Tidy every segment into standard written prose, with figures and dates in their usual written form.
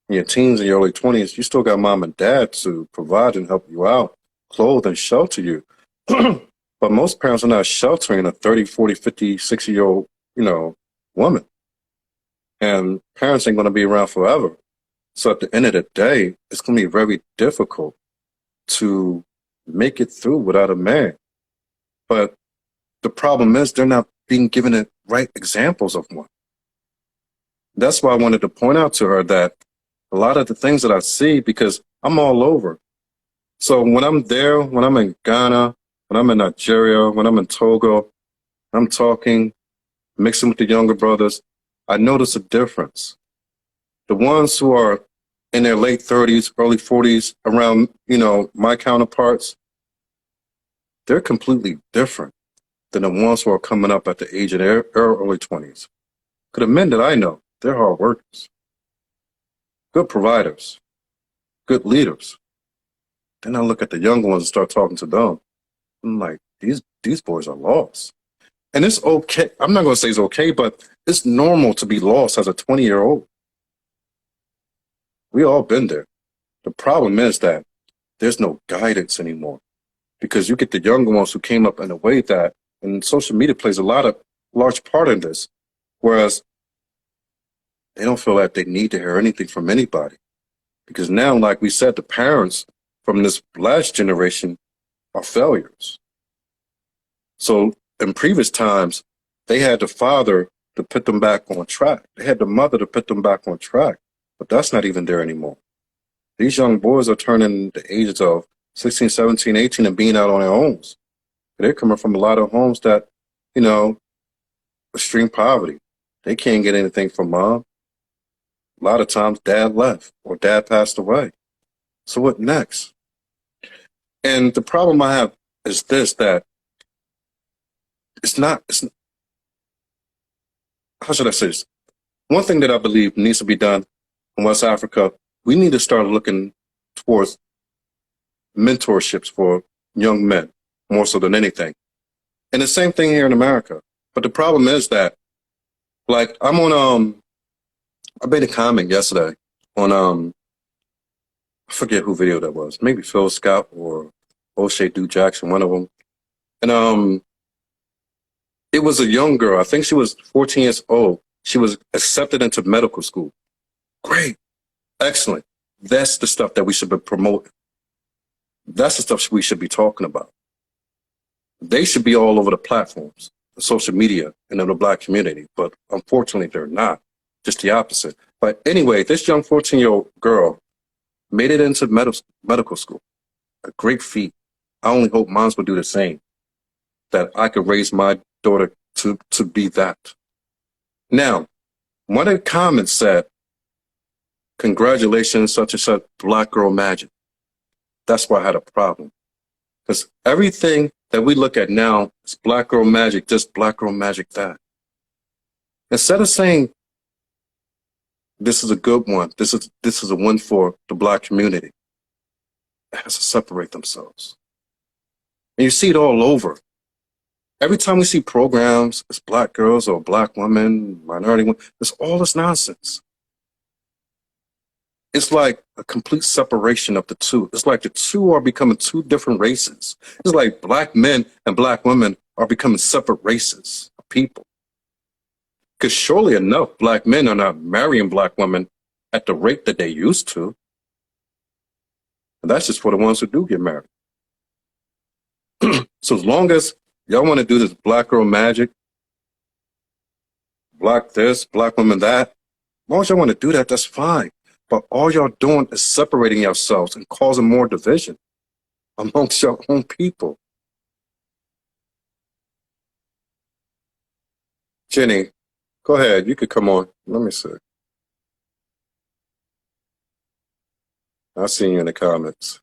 In your teens and your early 20s, you still got mom and dad to provide and help you out, clothe and shelter you. But most parents are not sheltering a 30, 40, 50, 60-year-old, woman. And parents ain't going to be around forever. So at the end of the day, it's going to be very difficult to make it through without a man. But the problem is they're not being given the right examples of one. That's why I wanted to point out to her that a lot of the things that I see, because I'm all over. So when I'm there, when I'm in Ghana, when I'm in Nigeria, when I'm in Togo, I'm talking, mixing with the younger brothers, I notice a difference. The ones who are in their late 30s, early 40s, around, my counterparts, they're completely different than the ones who are coming up at the age of their early 20s. Because the men that I know, they're hard workers, good providers, good leaders. Then I look at the younger ones and start talking to them. I'm like, these boys are lost. And it's okay. I'm not going to say it's okay, but it's normal to be lost as a 20-year-old. We all been there. The problem is that there's no guidance anymore, because you get the younger ones who came up in a way that, and social media plays a large part in this, whereas they don't feel like they need to hear anything from anybody. Because now, like we said, the parents from this last generation are failures. So in previous times, they had the father to put them back on track. They had the mother to put them back on track. But that's not even there anymore. These young boys are turning the ages of 16, 17, 18 and being out on their own. They're coming from a lot of homes that, extreme poverty. They can't get anything from mom. A lot of times dad left or dad passed away. So what next? And the problem I have is this, that how should I say this? One thing that I believe needs to be done in West Africa, we need to start looking towards mentorships for young men, more so than anything. And the same thing here in America. But the problem is that, like, I'm on, I made a comment yesterday on, I forget who video that was, maybe Phil Scott or O'Shea Duke Jackson, one of them. And it was a young girl. I think she was 14 years old. She was accepted into medical school. Great. Excellent. That's the stuff that we should be promoting. That's the stuff we should be talking about. They should be all over the platforms, the social media, and in the Black community. But unfortunately, they're not. Just the opposite. But anyway, this young 14-year-old girl made it into medical school. A great feat. I only hope moms would do the same, that I could raise my daughter to be that. Now, one of the comments said, "Congratulations, such and such, Black girl magic." That's why I had a problem. Because everything that we look at now is Black girl magic, just Black girl magic that. Instead of saying, this is a good one, this is a win for the Black community, it has to separate themselves. And you see it all over. Every time we see programs, it's Black girls or Black women, minority women, it's all this nonsense. It's like a complete separation of the two. It's like the two are becoming two different races. It's like Black men and Black women are becoming separate races of people. Because surely enough, Black men are not marrying Black women at the rate that they used to. And that's just for the ones who do get married. So as long as y'all want to do this Black girl magic, Black this, Black woman that, as long as y'all want to do that, that's fine. But all y'all doing is separating yourselves and causing more division amongst your own people. Jenny, go ahead. You could come on. Let me see. I'll see you in the comments.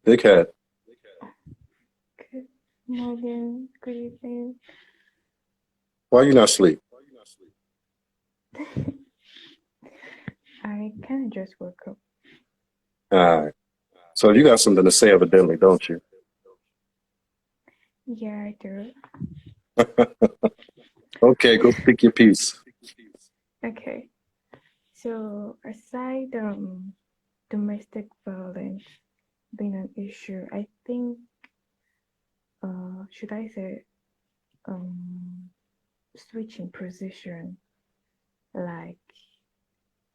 Big head. Okay. Morgan, good evening. Why you not asleep? I kind of just woke up. All right. So you got something to say evidently, don't you? Yeah, I do. Okay, go speak your piece. Okay. So, aside domestic violence being an issue, I think should I say um switching position, like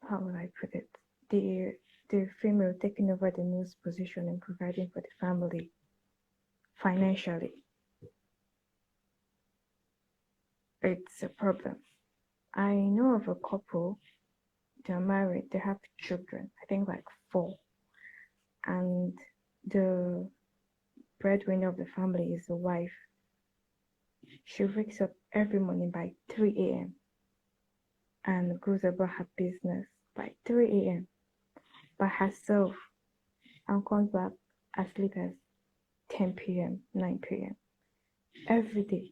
how would I put it? The the female taking over the male's position and providing for the family financially. It's a problem. I know of a couple, they're married, they have children, I think like four, and the breadwinner of the family is the wife. She wakes up every morning by 3 a.m. and goes about her business by 3 a.m. by herself and comes back as late as 10 p.m., 9 p.m. every day.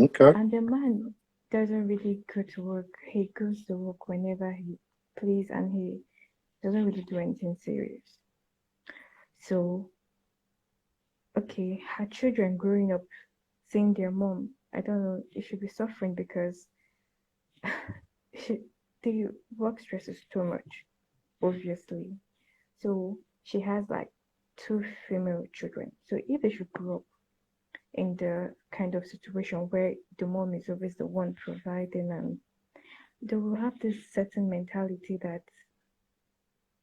Okay. And the man doesn't really go to work. He goes to work whenever he please and he doesn't really do anything serious. So, okay, her children growing up seeing their mom, I don't know, they should be suffering because she, the work stress is too much, obviously. So she has like two female children. So if they should grow up in the kind of situation where the mom is always the one providing, and they will have this certain mentality that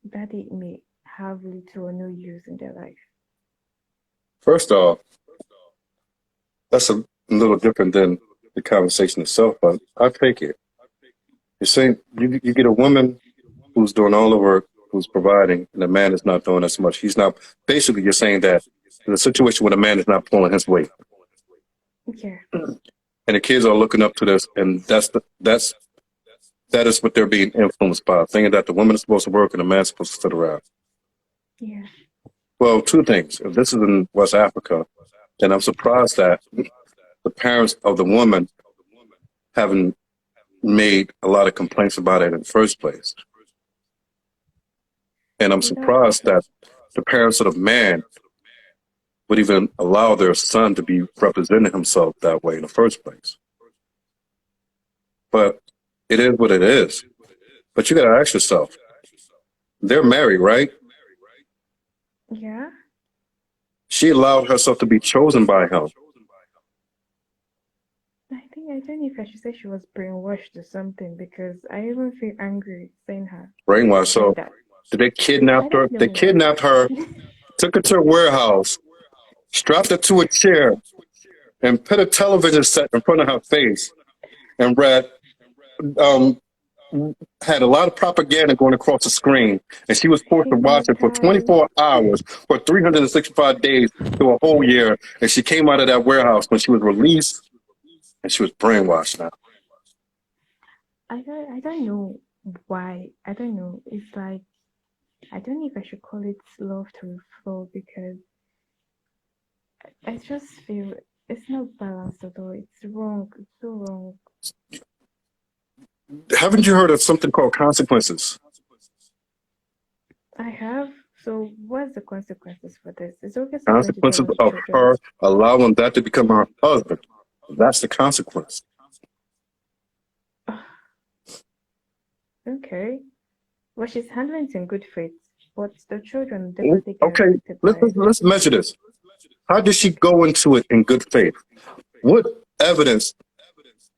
daddy may have little or no use in their life. First off, that's a little different than the conversation itself, but I take it. You're saying you get a woman who's doing all the work, who's providing, and the man is not doing as much. He's not. Basically, you're saying that in a situation where the man is not pulling his weight, Yeah, and the kids are looking up to this, and that is what they're being influenced by, thinking that the woman is supposed to work and the man's supposed to sit around. yeah. Well, two things. If this is in West Africa, then I'm surprised that the parents of the woman haven't made a lot of complaints about it in the first place. And I'm Without surprised trust, that the parents of the man would even allow their son to be representing himself that way in the first place. But it is what it is. But you got to ask yourself, they're married, right? yeah. She allowed herself to be chosen by him. I don't know if I should say she was brainwashed or something because I even feel angry Brainwashed. saying So that. did they I kidnap her? don't They know. kidnapped her, took her to a warehouse, strapped her to a chair, and put a television set in front of her face and read um, had a lot of propaganda going across the screen, and she was forced to watch it for Hypnotized. 24 hours, for 365 days, to a whole year. And she came out of that warehouse when she was released, and she was brainwashed now. I don't know why. I don't know. It's like I don't know if I should call it love to flow because I just feel it's not balanced at all. It's wrong. It's so wrong. Haven't you heard of something called consequences? I have. So what's the consequences for this? It's obviously going to Consequences damage of children's. her allowing that to become her husband. That's the consequence. Okay. Well, she's handling it in good faith, but the children definitely get Okay, affected by it. let's measure this. How did she go into it in good faith? What evidence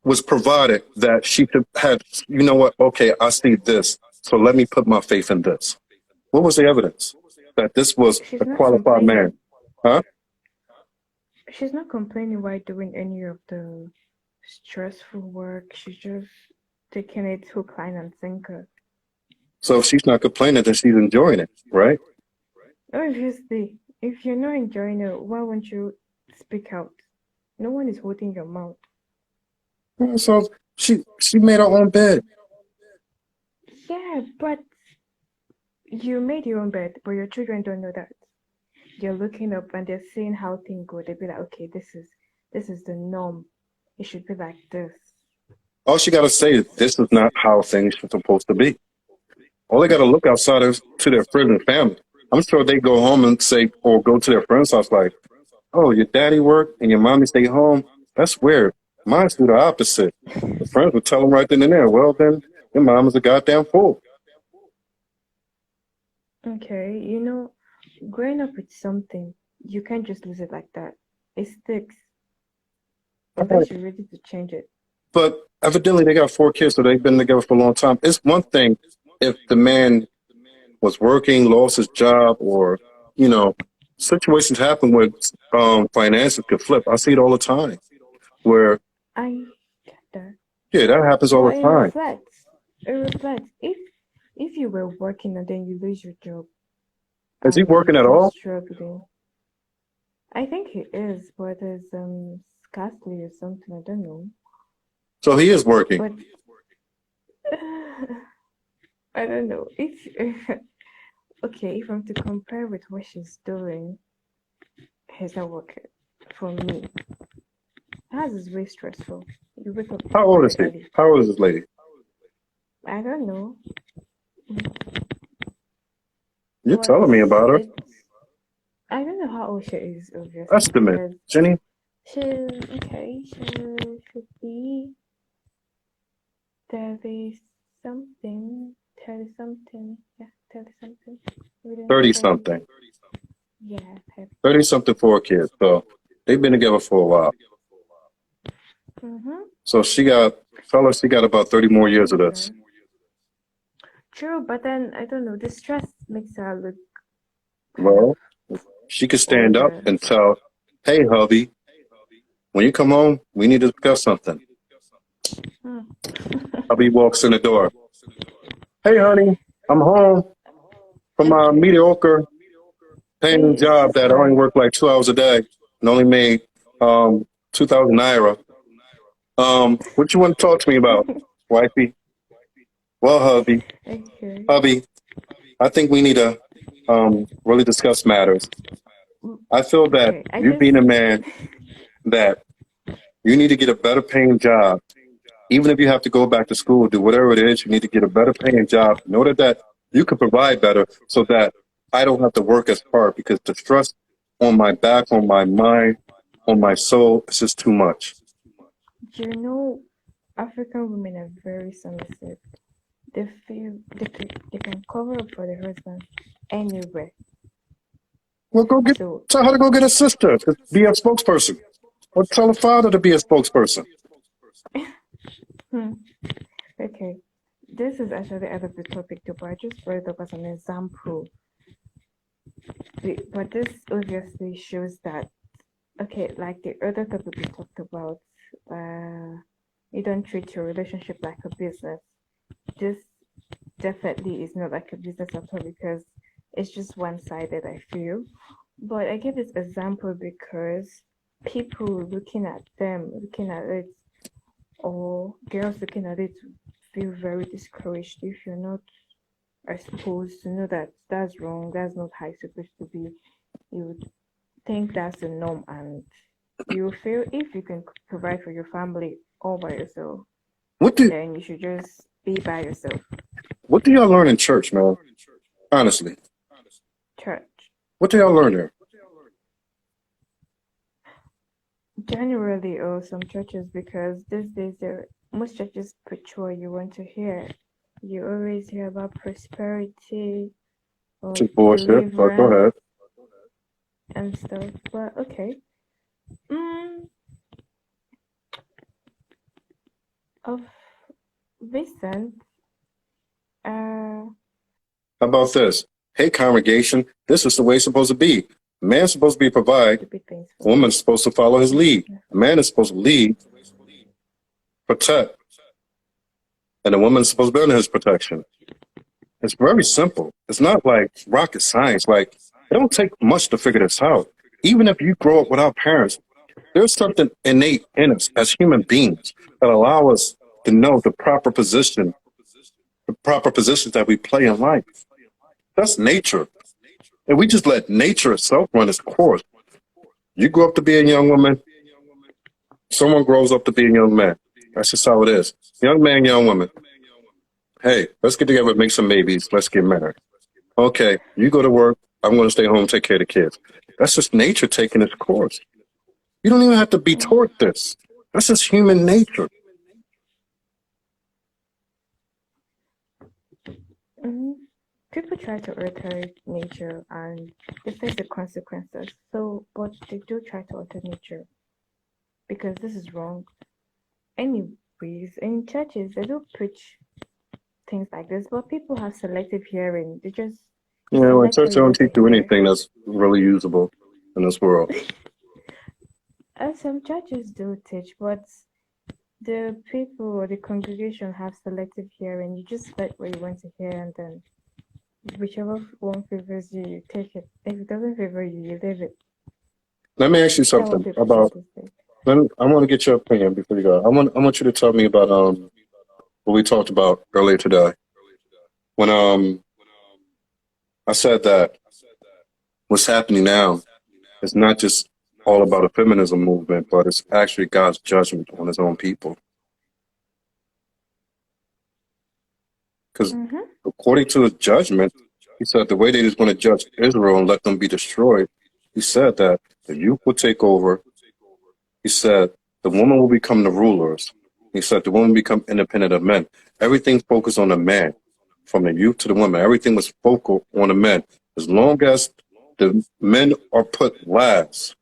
was provided that she could had, you know what, okay, I see this, so let me put my faith in this. What was the evidence that this was She's a not qualified man? complaining. Huh? She's not complaining while doing any of the stressful work. She's just taking it hook, line, and sinker. So if she's not complaining, then she's enjoying it, right? Obviously, if you're not enjoying it, why won't you speak out? No one is holding your mouth. So she made her own bed. Yeah, but you made your own bed, but your children don't know that. you're looking up and they're seeing how things go, they'll be like, okay, this is the norm. It should be like this. All she got to say is, this is not how things are supposed to be. All they got to look outside of, to their friends and family. I'm sure they go home and say, or go to their friend's house like, oh, your daddy work and your mommy stay home? That's weird. Mine's do the opposite. The friends would tell them right then and there, well, then your mom is a goddamn fool. Okay, growing up with something, you can't just lose it like that. It sticks unless you're ready to change it. But evidently they got 4 kids, so they've been together for a long time. It's one thing if the man was working, lost his job, or, you know, situations happen where finances could flip. I see it all the time where, I get that. yeah, that happens all But the it time. reflects. It reflects. If you were working and then you lose your job Is he and you're working at still all? struggling, I think he is, but there's scarcely or something. I don't know. So he is working. But I don't know if okay, if I'm to compare with what she's doing, he's not working. For me, hers is very stressful. You wake up How old very is he? early. How old is this lady? I don't know, You're but telling me about her. I don't know how old she is, obviously, Estimate. because Jenny? she should be 30 something, 30 something, yeah, 30 something. Within 30 30, something. yeah, 30. 30 something, 4 kids. So they've been together for a while. So she got about 30 more years of this. True, but then I don't know. The stress makes her look Well, she could stand up older. and tell, hey, hubby, when you come home, we need to discuss something. Hubby walks in the door. Hey, honey, I'm home from my mediocre paying job that I only worked like 2 hours a day and only made 2,000 naira. What you want to talk to me about, wifey? Well, hubby, I think we need to really discuss matters. I feel that you being a man, that you need to get a better paying job. Even if you have to go back to school, do whatever it is, you need to get a better paying job in order that you can provide better so that I don't have to work as hard, because the stress on my back, on my mind, on my soul is just too much. African women are very submissive. They feel they can cover up for the husband anywhere. Well, tell her to go get a sister to be a spokesperson, or tell a father to be a spokesperson. Okay, this is actually out of the topic too, but I just brought it up as an example. But this obviously shows that, okay, like the other topic we talked about, you don't treat your relationship like a business. This definitely is not like a business at all, because it's just one-sided, I feel. But I give this example because people looking at it, or girls looking at it, feel very discouraged if you're not exposed to know that that's wrong, that's not how it's supposed to be. You would think that's the norm, and you feel if you can provide for your family all by yourself, then you should just be by yourself. What do y'all learn in church, man? Honestly. Church. What do y'all learn there? Generally, or some churches, because these days most churches preach what you want to hear. You always hear about prosperity or bullshit, but go ahead. And stuff. But okay. Of recent, how about this? Hey, congregation, this is the way it's supposed to be. A man's supposed to be provide. A woman's supposed to follow his lead. A man is supposed to lead, protect, and a woman's supposed to be under his protection. It's very simple. It's not like rocket science. Like, it don't take much to figure this out. Even if you grow up without parents, there's something innate in us as human beings that allow us to know the proper positions that we play in life. That's nature. And we just let nature itself run its course. You grow up to be a young woman, someone grows up to be a young man. That's just how it is. Young man, young woman. Hey, let's get together, make some babies, let's get married. Okay, you go to work, I'm going to stay home, take care of the kids. That's just nature taking its course. You don't even have to be taught this. That's just human nature. Mm-hmm. People try to alter nature and they face the consequences. So, but they do try to alter nature because this is wrong. Anyways, in churches, they do preach things like this, but people have selective hearing. They just, you You know, in select church, what they you don't want to teach you hear. anything that's really usable in this world. And some churches do teach, but the people or the congregation have selective hearing. You just select what you want to hear, and then whichever one favors you, you take it. If it doesn't favor you, you leave it. Let me ask you That's what something people do about. these days. I want to get your opinion before you go. I want you to tell me about what we talked about earlier today. When I said that what's happening now is not just all about a feminism movement, but it's actually God's judgment on His own people. Because Mm-hmm. according to His judgment, He said the way that He's going to judge Israel and let them be destroyed. He said that the youth will take over. He said the woman will become the rulers. He said the woman will become independent of men. Everything focused on the man, from the youth to the women. Everything was focal on the men. As long as the men are put last,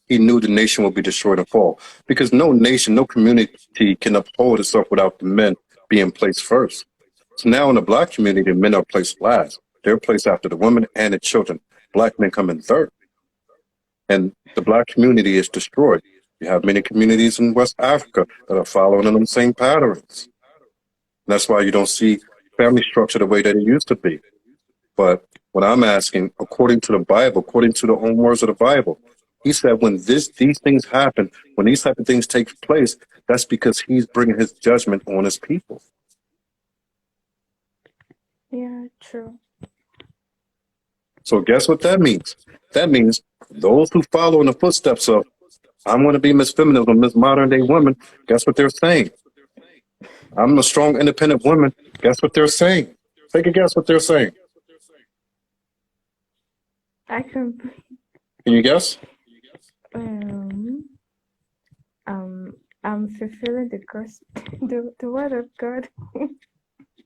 he knew the nation would be destroyed and fall. Because no nation, no community can uphold itself without the men being placed first. So now in the black community, the men are placed last. They're placed after the women and the children. Black men come in third. And the black community is destroyed. You have many communities in West Africa that are following in the same patterns. And that's why you don't see family structure the way that it used to be. But what I'm asking, according to the Bible, according to the own words of the Bible, he said when these things happen, when these type of things take place, that's because he's bringing his judgment on his people. Yeah, true. So guess what that means? That means those who follow in the footsteps of I'm going to be Miss Feminism, Miss Modern Day Woman. Guess what they're saying? I'm a strong, independent woman. Guess what they're saying? Take a guess what they're saying. I can. Can you guess? Um. Um. I'm fulfilling the the word of God.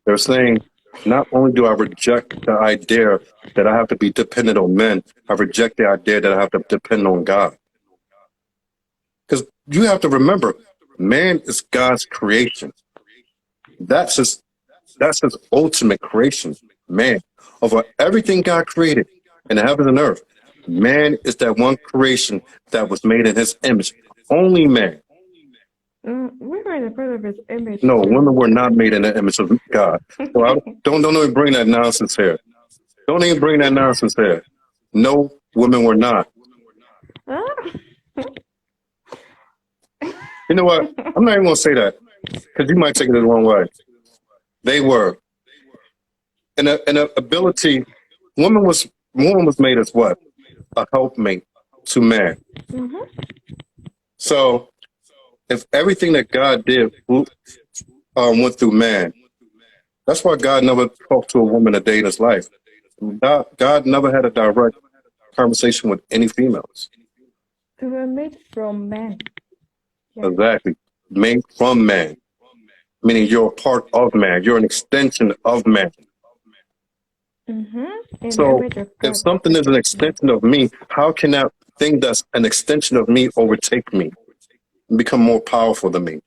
They're saying, not only do I reject the idea that I have to be dependent on men, I reject the idea that I have to depend on God. Because you have to remember, man is God's creation. That's his, that's his ultimate creation, man. Over everything God created in the heavens and earth, man is that one creation that was made in his image. Only man. We were in the part of His image No, women too. were not made in the image of God. So don't even bring that nonsense here. Don't even bring that nonsense here. No, women were not. You know what? I'm not even going to say that because you might take it the wrong way. They were. And a ability, woman was made as what? A helpmate to man. Mm-hmm. So if everything that God did went through man, that's why God never talked to a woman a day in his life. God never had a direct conversation with any females. We were made from men. Yeah. Exactly. Made from man, meaning you're a part of man. You're an extension of man. Mm-hmm. In the So image of if God, something is an opposite man. extension of me, how can that thing that's an extension of me overtake me and become more powerful than me?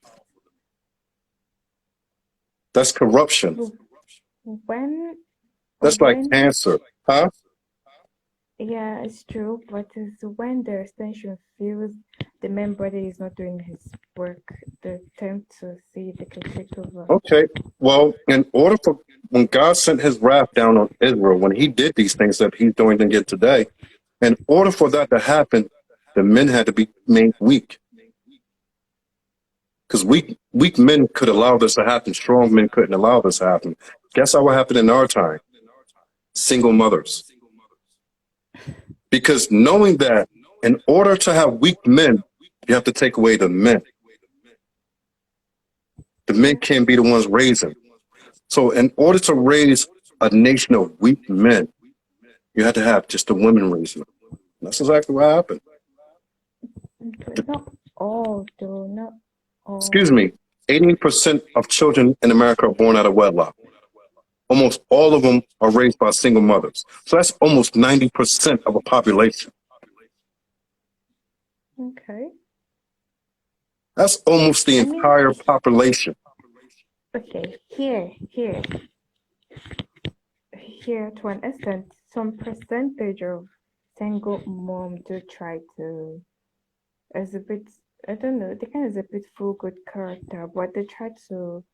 That's corruption. When, That's like when, cancer. Huh? yeah, it's true, but it's when the extension feels the main body is not doing his work, they tend to see they can take over. Okay. Well, in order for when God sent his wrath down on Israel, when he did these things that he's doing again today, in order for that to happen, the men had to be made weak. Because weak men could allow this to happen. Strong men couldn't allow this to happen. Guess how what happened in our time? Single mothers. Because knowing that in order to have weak men, you have to take away the men. The men can't be the ones raising. So in order to raise a nation of weak men, you had to have just the women raising them. That's exactly what happened. Okay, not all though, not Excuse all. me, 80% of children in America are born out of wedlock. Almost all of them are raised by single mothers. So that's almost 90% of a population. Okay. That's almost the I mean, entire population. okay, here to an extent, some percentage of single mom do try to exhibit, I don't know, they can exhibit full good character, but they try to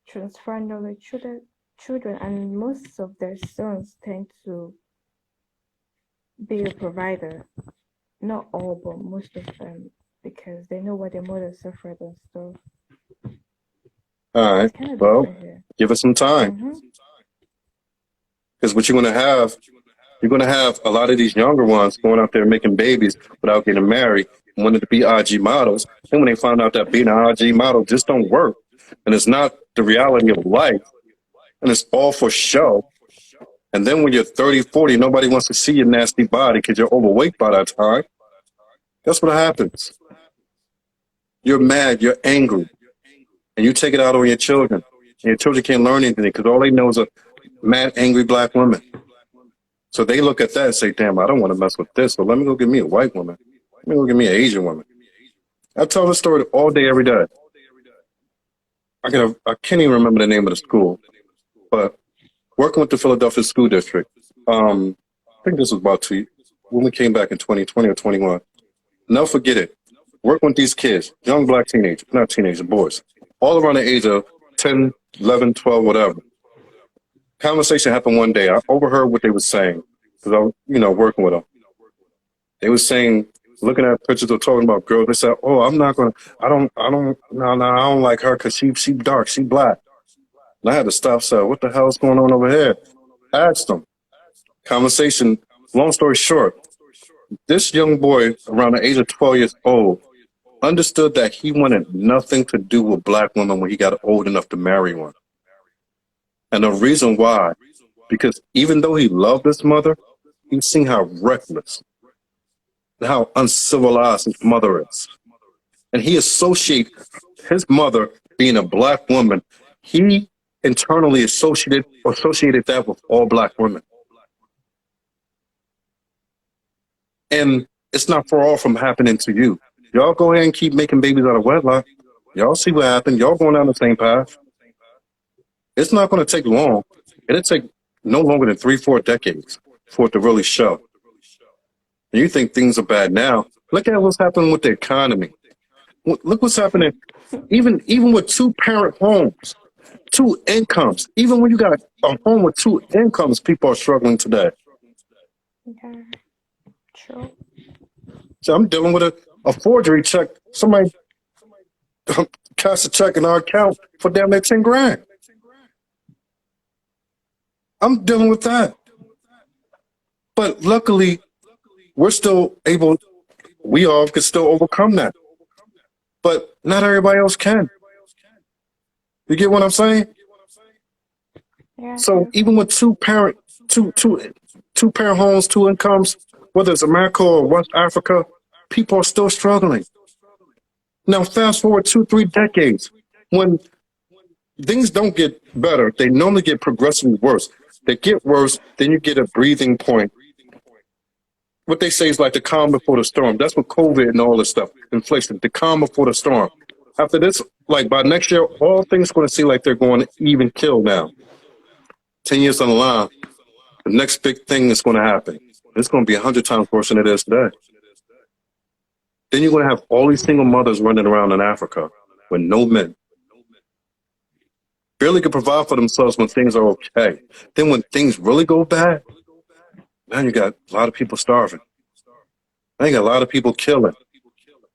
transfer knowledge to the children, and most of their sons tend to be a provider. Not all, but most of them, because they know what their mother suffered and stuff. All It's right. kind of Well, different here. give us some time. Mm-hmm. Because what you're going to have a lot of these younger ones going out there making babies without getting married, wanting to be IG models. And when they find out that being an IG model just don't work, and it's not the reality of life, and it's all for show. And then when you're 30, 40, nobody wants to see your nasty body because you're overweight by that time. That's what happens. You're mad, you're angry, and you take it out on your children. And your children can't learn anything because all they know is a mad, angry black woman. So they look at that and say, damn, I don't want to mess with this, so let me go get me a white woman. Let me go get me an Asian woman. I tell this story all day, every day. I can't even remember the name of the school, but working with the Philadelphia School District, I think this was about when we came back in 2020 or 21. Never forget it. Working with these kids, young black teenagers, not teenagers, boys, all around the age of 10, 11, 12, whatever. Conversation happened one day. I overheard what they were saying because I was, working with them. They were saying, looking at pictures of talking about girls. They said, "Oh, I'm not gonna. No, I don't like her because she dark, she black." And I had to stop. So, what the hell's going on over here? Asked them. Conversation. Long story short, this young boy around the age of 12 years old understood that he wanted nothing to do with black women when he got old enough to marry one. And the reason why, because even though he loved his mother, he's seen how reckless, how uncivilized his mother is. And he associated his mother being a black woman. He internally associated that with all black women. And it's not far off from happening to you. Y'all go ahead and keep making babies out of wedlock. Y'all see what happened. Y'all going down the same path. It's not going to take long. It'll take no longer than 3, 4 decades for it to really show. And you think things are bad now. Look at what's happening with the economy. Look what's happening even with 2-parent homes, 2 incomes. Even when you got a home with 2 incomes, people are struggling today. Okay. Sure. So I'm dealing with a forgery check. Somebody cast a check in our account for damn near 10 grand. I'm dealing with that. But luckily, we all can still overcome that. But not everybody else can. You get what I'm saying? Yeah. So even with 2-parent homes, 2 incomes, whether it's America or West Africa, people are still struggling. Now fast forward 2, 3 decades, when things don't get better, they normally get progressively worse. They get worse, then you get a breathing point. What they say is like the calm before the storm. That's what COVID and all this stuff, inflation, the calm before the storm. After this, like by next year, all things going to seem like they're going to even kill now. 10 years down the line, the next big thing is going to happen. It's going to be 100 times worse than it is today. Then you're going to have all these single mothers running around in Africa with no men. Barely can provide for themselves when things are okay. Then when things really go bad, now you got a lot of people starving. Now you got a lot of people killing.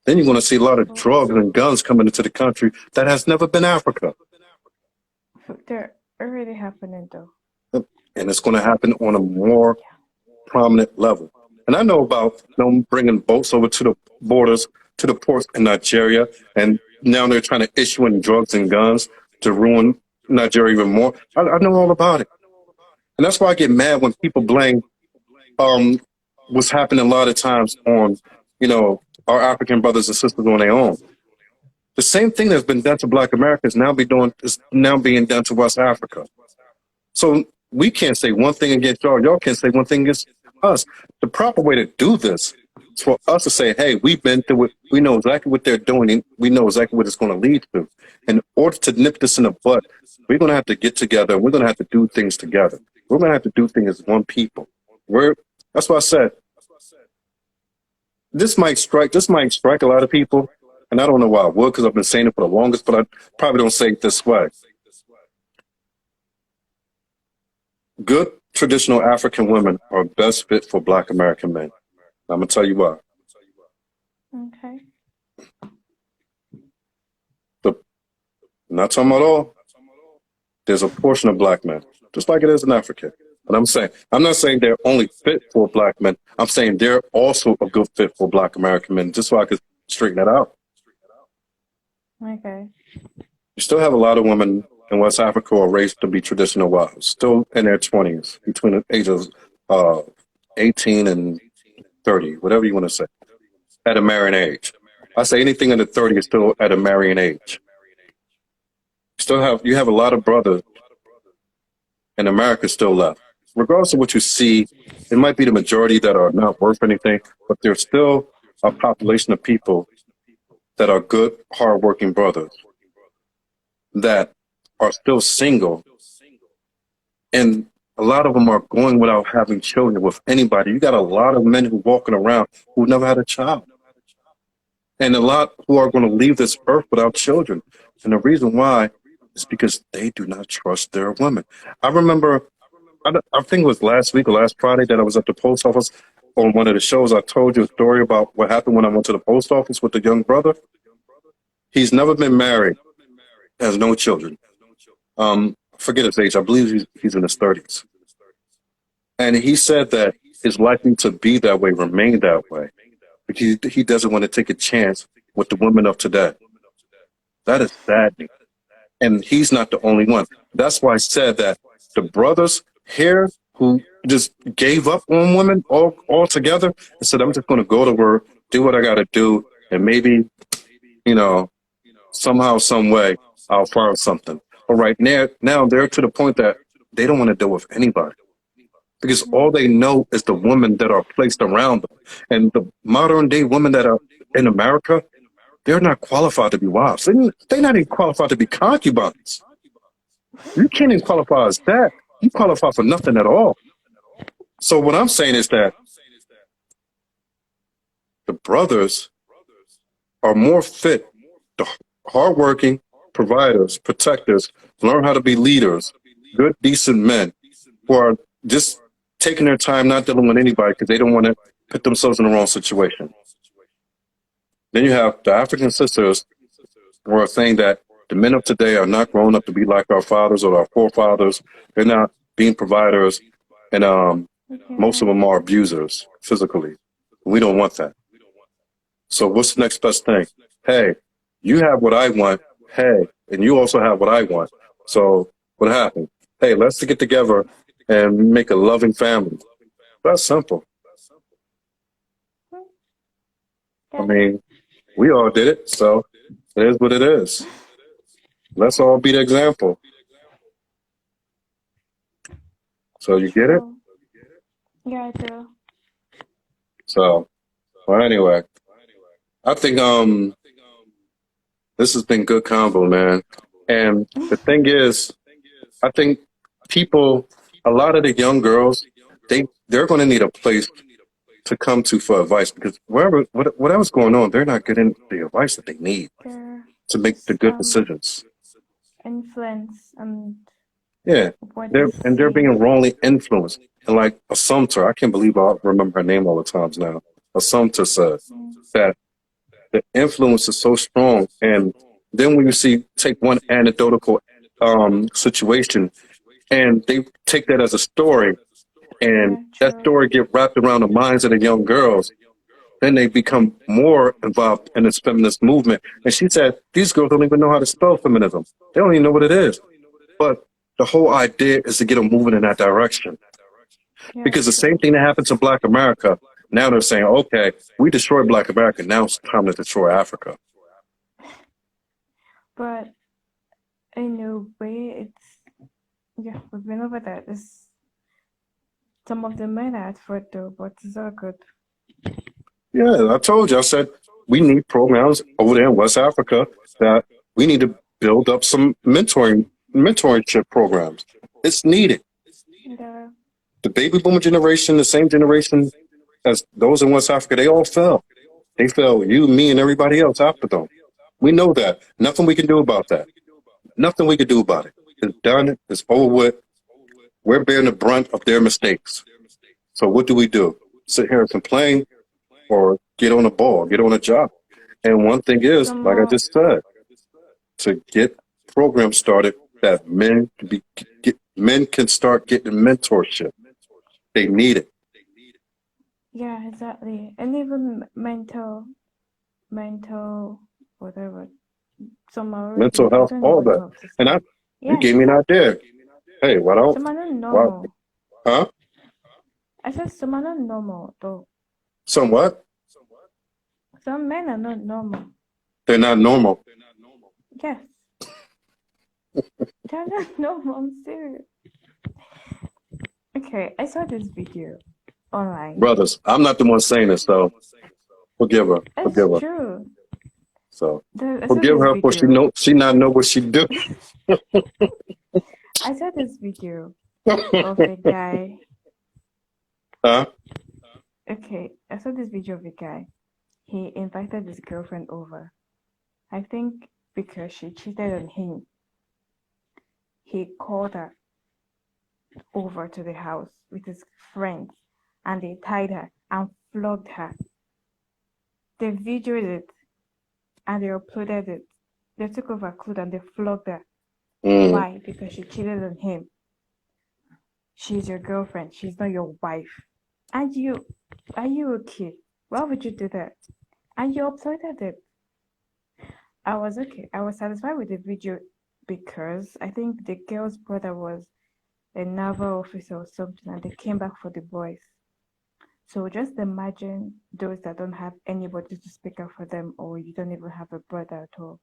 Then you're going to see a lot of drugs and guns coming into the country that has never been Africa. They're already happening though. And it's going to happen on a more prominent level. And I know about them bringing boats over to the borders, to the ports in Nigeria, and now they're trying to issue in drugs and guns to ruin Nigeria even more. I know all about it. And that's why I get mad when people blame um, what's happening a lot of times on, you know, our African brothers and sisters on their own. The same thing that's been done to Black America is now being done to West Africa. So we can't say one thing against y'all. Y'all can't say one thing against us. The proper way to do this is for us to say, hey, we've been through it. We know exactly what they're doing. And we know exactly what it's going to lead to. In order to nip this in the bud, we're going to have to get together. We're going to have to do things together. We're going to have to do things as one people. That's why I said this might strike a lot of people. And I don't know why I would, because I've been saying it for the longest, but I probably don't say it this way. Good traditional African women are best fit for Black American men. I'm going to tell you why. Okay. I'm not talking about all. There's a portion of Black men, just like it is in Africa. But I'm not saying they're only fit for Black men. I'm saying they're also a good fit for Black American men, just so I could straighten that out. Okay. You still have a lot of women in West Africa who are raised to be traditional wives, still in their 20s, between the ages of 18 and 30, whatever you want to say, at a marrying age. I say anything under 30 is still at a marrying age. You have a lot of brothers in America still left. Regardless of what you see, it might be the majority that are not worth anything, but there's still a population of people that are good, hardworking brothers that are still single, and a lot of them are going without having children with anybody. You got a lot of men who walking around who never had a child, and a lot who are going to leave this earth without children. And the reason why is because they do not trust their women. I remember, I think it was last week or last Friday that I was at the post office on one of the shows. I told you a story about what happened when I went to the post office with the young brother. He's never been married, has no children. Forget his age. I believe he's in his 30s. And he said that it's likely to be that way, remain that way, because he doesn't want to take a chance with the women of today. That is saddening. And he's not the only one. That's why I said that the brothers here who just gave up on women altogether and said, I'm just going to go to work, do what I got to do, and maybe, somehow, some way, I'll find something. But right now they're to the point that they don't want to deal with anybody, because all they know is the women that are placed around them. And the modern day women that are in America, they're not qualified to be wives. They're not even qualified to be concubines. You can't even qualify as that. You qualify for nothing at all. So what I'm saying is that the brothers are more fit, the hardworking providers, protectors, learn how to be leaders, good, decent men who are just taking their time, not dealing with anybody because they don't want to put themselves in the wrong situation. Then you have the African sisters who are saying that the men of today are not grown up to be like our fathers or our forefathers. They're not being providers, and most of them are abusers physically. We don't want that. So what's the next best thing? Hey, you have what I want. Hey, and you also have what I want. So what happened? Hey, let's get together and make a loving family. That's simple. I mean, we all did it, so it is what it is. Let's all be the example. So you get it? Yeah, I do. So, well, anyway, I think this has been good combo, man. And the thing is, I think a lot of the young girls, they're going to need a place to come to for advice, because whatever's going on, they're not getting the advice that they need to make the good decisions. Influence and they're being wrongly influenced. And like Assumpta, I can't believe I remember her name all the times now. Assumpta said that the influence is so strong, and then when you take one anecdotal situation, and they take that as a story, And Yeah, that true. story get wrapped around the minds of the young girls. Then they become more involved in this feminist movement. And she said, these girls don't even know how to spell feminism. They don't even know what it is. But the whole idea is to get them moving in that direction. Yeah, Because the true. same thing that happened to Black America, now they're saying, okay, we destroyed Black America. Now it's time to destroy Africa. But in a way, yeah, we've been over that. Some of the men are at fault though, but it's all good. Yeah, I told you. I said we need programs over there in West Africa that we need to build up some mentorship programs. It's needed. Yeah, The baby boomer generation, the same generation as those in West Africa, they all fell. They fell. You, me, and everybody else after them. We know that. Nothing we can do about that. Nothing we can do about it. It's done. It's over with. We're bearing the brunt of their mistakes. So what do? Sit here and complain or get on a ball, get on a job. And one thing is, some like I more. just said, to get programs started that men can start getting mentorship. They need it. Yeah, exactly. And even mental, whatever. Some are Mental already. I health, don't know all what that. to have to And say. you Yes, gave me an idea. Hey, some are not why, normal. huh? I said some are not normal though. Somewhat. Some men are not normal. They're not normal. Yes, they're not normal. I'm serious. Okay, I saw this video online. Brothers, I'm not the one saying this, so forgive her. It's Forgive her. true. So I saw forgive this her for video. she not know what she do. I saw this video of a guy. Huh? Okay, I saw this video of a guy. He invited his girlfriend over. I think because she cheated on him, he called her over to the house with his friends and they tied her and flogged her. They videoed it and they uploaded it. They took off her clothes and they flogged her. Mm. Why? Because she cheated on him. She's your girlfriend. She's not your wife. Are you okay? Why would you do that? And you uploaded it. I was okay. I was satisfied with the video because I think the girl's brother was a naval officer or something and they came back for the boys. So just imagine those that don't have anybody to speak up for them or you don't even have a brother at all.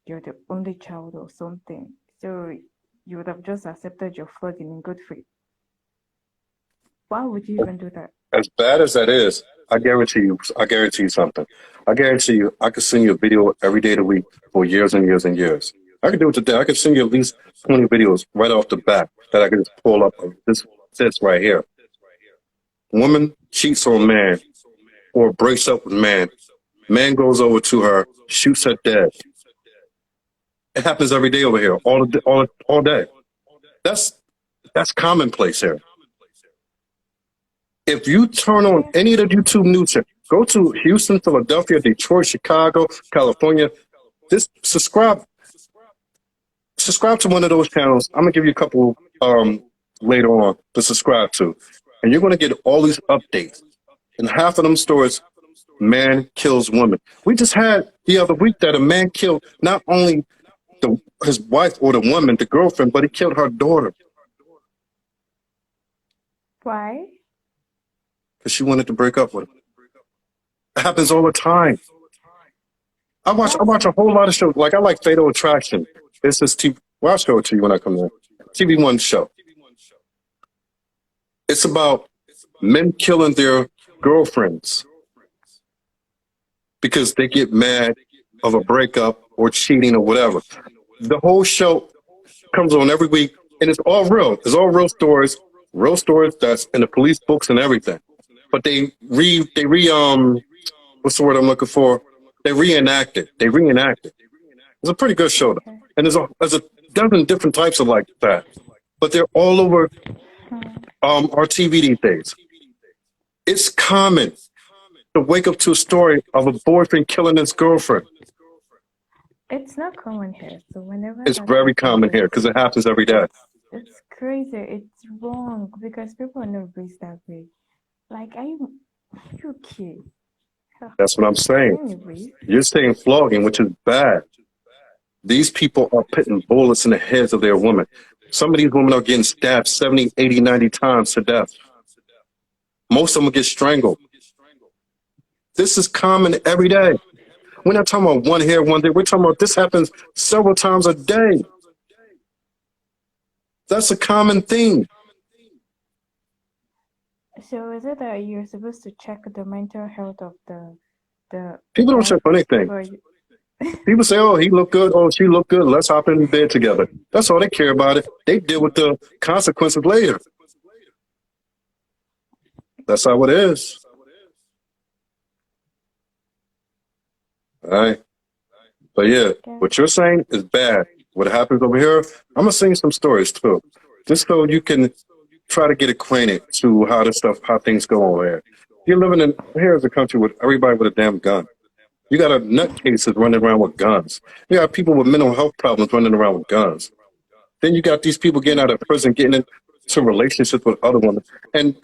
You're the only child or something. So you would have just accepted your flogging in good faith. Why would you even do that? As bad as that is, I guarantee you something. I guarantee you, I could send you a video every day of the week for years and years and years. I could do it today. I could send you at least 20 videos right off the bat that I could just pull up of this right here. Woman cheats on man or breaks up with man. Man goes over to her, shoots her dead. It happens every day over here, all day. That's that's commonplace here. If you turn on Yeah. any of the YouTube news, go to Houston, Philadelphia, Detroit, Chicago, California. Just subscribe to one of those channels. I'm gonna give you a couple later on to subscribe to, and you're gonna get all these updates. And half of them stories, man kills woman. We just had the other week that a man killed not only his wife or the woman, the girlfriend, but he killed her daughter Why? because she wanted to break up with him. It happens all the time. I That's watch a whole lot of shows. Like I like Fatal Attraction. It's this TV. Well, I'll show it to you when I come there. TV1 show. It's about men killing their girlfriends because they get mad of a breakup or cheating or whatever. The whole show comes on every week, and it's all real. It's all real stories that's in the police books and everything. But what's the word I'm looking for? They reenact it. They reenact it. It's a pretty good show, though. okay. And there's a dozen different types of like that, but they're all over Hmm. our TV these days. It's common to wake up to a story of a boyfriend killing his girlfriend. It's not common here, so whenever It's that very happens, common here because it happens every day. it's crazy. It's wrong because people are not raised that way. Like, are you okay? That's what I'm saying. Anyway, You're saying flogging, which is bad. These people are putting bullets in the heads of their women. Some of these women are getting stabbed 70, 80, 90 times to death. Most of them get strangled. This is common every day. We're not talking about one here, one day. We're talking about this happens several times a day. That's a common thing. so is it that you're supposed to check the mental health of the People don't check guy for anything. before you? People say, oh, he looked good. Oh, she looked good. Let's hop in bed together. That's all they care about it. They deal with the consequences later. That's how it is. All right. But yeah, what you're saying is bad. What happens over here, I'm going to sing some stories too. Just so you can try to get acquainted to how this stuff, how things go over here. You're living in, here is a country with everybody with a damn gun. You got a nutcases running around with guns. You got people with mental health problems running around with guns. Then you got these people getting out of prison, getting into relationships with other women. And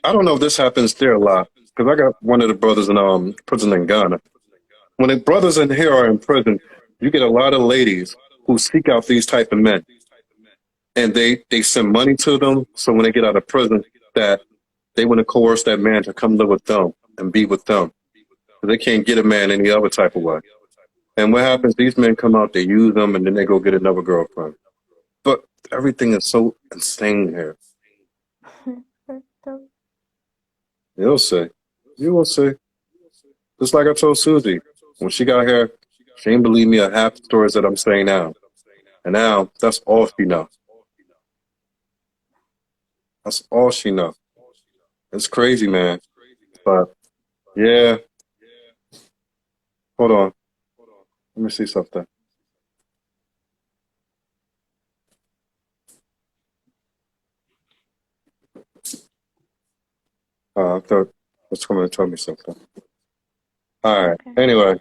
I don't know if this happens there a lot, because I got one of the brothers in prison in Ghana. When the brothers in here are in prison, you get a lot of ladies who seek out these type of men. And they send money to them, so when they get out of prison, that they want to coerce that man to come live with them and be with them. They can't get a man any other type of way. And what happens, these men come out, they use them, and then they go get another girlfriend. But everything is so insane here. You'll see. You will see. Just like I told Susie, when she got here, she didn't believe me a half the stories that I'm saying now. And now, that's all she knows. That's all she knows. It's crazy, man. But, yeah. Hold on. Let me see something. I thought was coming to tell me something. All right. Okay. Anyway.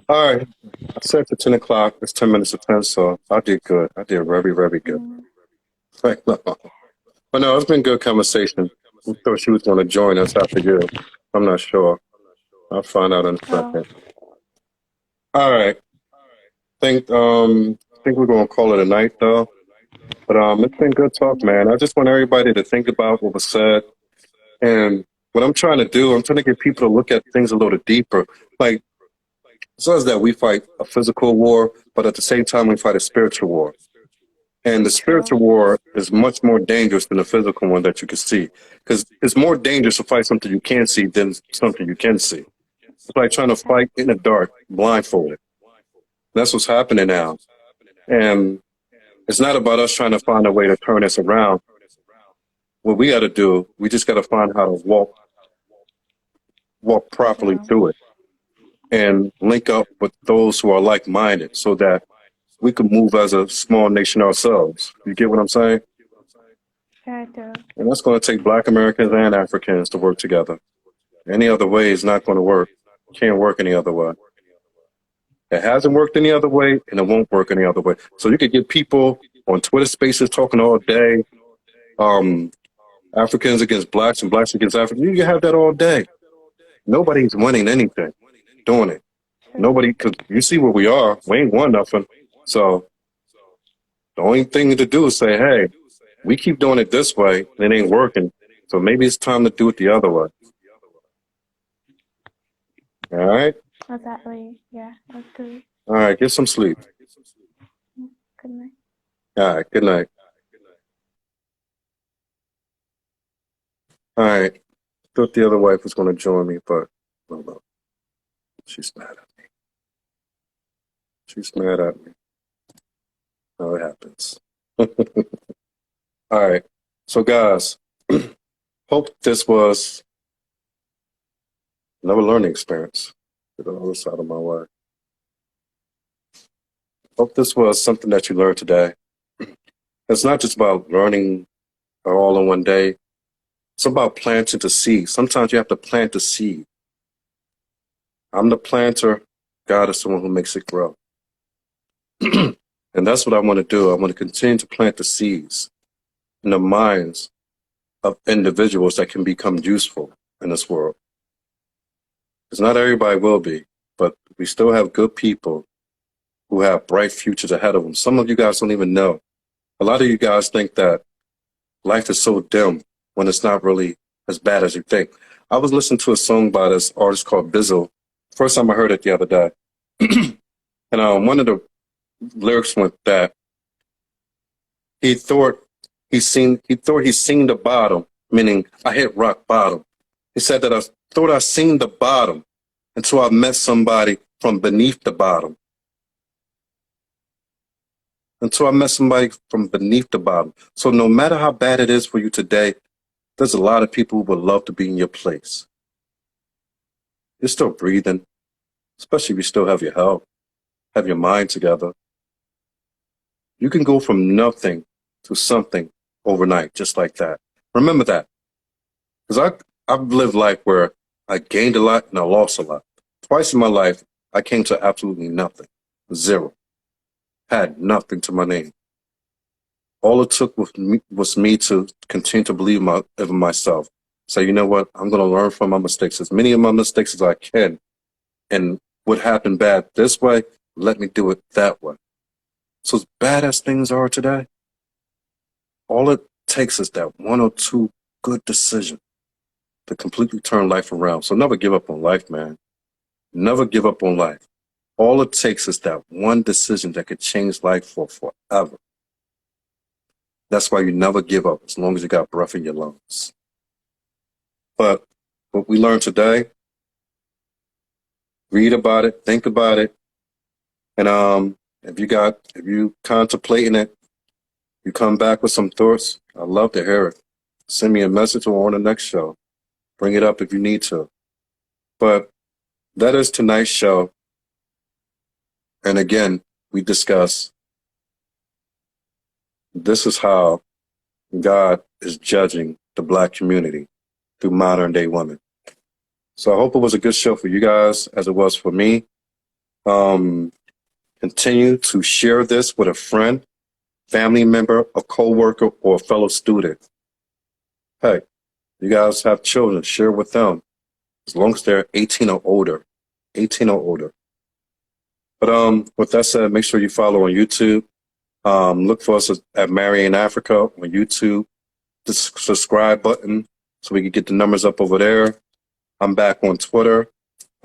All right. I said to 10 o'clock. It's 10 minutes to 10, so I did good. I did very, very good. But no, it's been good conversation. I thought she was going to join us after you. I'm not sure. I'll find out in a second. All right. Think we're going to call it a night, though. But it's been good talk, man. I just want everybody to think about what was said. And what I'm trying to do, I'm trying to get people to look at things a little deeper. Like, it says that we fight a physical war, but at the same time, we fight a spiritual war. And the spiritual war is much more dangerous than the physical one that you can see. Because it's more dangerous to fight something you can't see than something you can see. It's like trying to fight in the dark, blindfolded. That's what's happening now. And it's not about us trying to find a way to turn this around. What we got to do, we just got to find how to walk properly through it and link up with those who are like-minded so that we can move as a small nation ourselves. You get what I'm saying? And that's going to take Black Americans and Africans to work together. Any other way is not going to work. Can't work any other way. It hasn't worked any other way, and it won't work any other way. So you could get people on Twitter Spaces talking all day, Africans against Blacks and Blacks against Africans. You can have that all day. Nobody's winning anything doing it. Nobody, because you see where we are. We ain't won nothing. So the only thing to do is say, hey, we keep doing it this way, and it ain't working. So maybe it's time to do it the other way. All right? Exactly. Yeah, that's good. All right, get some sleep. Good night. All right, good night. All right. Thought the other wife was going to join me, but no. She's mad at me. She's mad at me. Oh, it happens. All right. So, guys, hope this was another learning experience. Get on the other side of my way. Hope this was something that you learned today. It's not just about learning all in one day. It's about planting the seed. Sometimes you have to plant the seed. I'm the planter. God is someone who makes it grow. And And that's what I want to do. I want to continue to plant the seeds in the minds of individuals that can become useful in this world. Because not everybody will be, but we still have good people who have bright futures ahead of them. Some of you guys don't even know. A lot of you guys think that life is so dim when it's not really as bad as you think. I was listening to a song by this artist called Bizzle. First time I heard it the other day. And one of the lyrics went that he thought he seen the bottom, meaning I hit rock bottom. He said that I thought I seen the bottom until I met somebody from beneath the bottom. Until I met somebody from beneath the bottom. So no matter how bad it is for you today, there's a lot of people who would love to be in your place. You're still breathing, especially if you still have your health, have your mind together. You can go from nothing to something overnight, just like that. Remember that. Because I've lived life where I gained a lot and I lost a lot. Twice in my life, I came to absolutely nothing. Zero. Had nothing to my name. All it took was me to continue to believe in myself. Say, you know what? I'm going to learn from my mistakes, as many of my mistakes as I can. And what happened bad this way, let me do it that way. So as bad as things are today, all it takes is that one or two good decisions to completely turn life around. So never give up on life, man. Never give up on life. All it takes is that one decision that could change life for forever. That's why you never give up as long as you got breath in your lungs. But what we learned today, read about it, think about it. And if you contemplating it, you come back with some thoughts, I'd love to hear it. Send me a message or on the next show. Bring it up if you need to. But that is tonight's show. And again, we discuss this is how God is judging the Black community through modern day women. So I hope it was a good show for you guys as it was for me. Continue to share this with a friend, family member, a coworker, or a fellow student. Hey, you guys have children, share with them as long as they're 18 or older. 18 or older. But with that said, make sure you follow on YouTube. Look for us at Marion Africa on YouTube. The subscribe button so we can get the numbers up over there. I'm back on Twitter.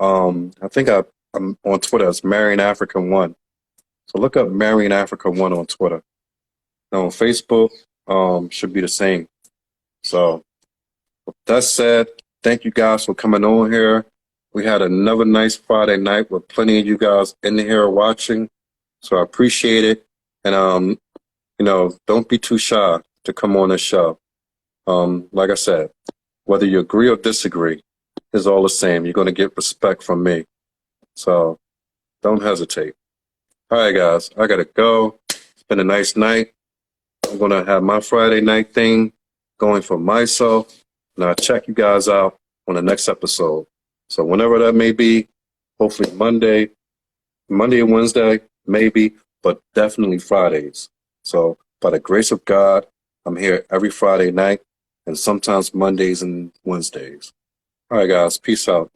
I think I'm on Twitter as Marion Africa 1. So look up Marion Africa 1 on Twitter. Now on Facebook, should be the same. So with that said, thank you guys for coming on here. We had another nice Friday night with plenty of you guys in here watching. So I appreciate it. And, don't be too shy to come on this show. Like I said, whether you agree or disagree, it's all the same. You're going to get respect from me. So don't hesitate. All right, guys, I got to go. It's been a nice night. I'm going to have my Friday night thing going for myself. And I'll check you guys out on the next episode. So whenever that may be, hopefully Monday or Wednesday, maybe, but definitely Fridays. So by the grace of God, I'm here every Friday night and sometimes Mondays and Wednesdays. All right, guys, peace out.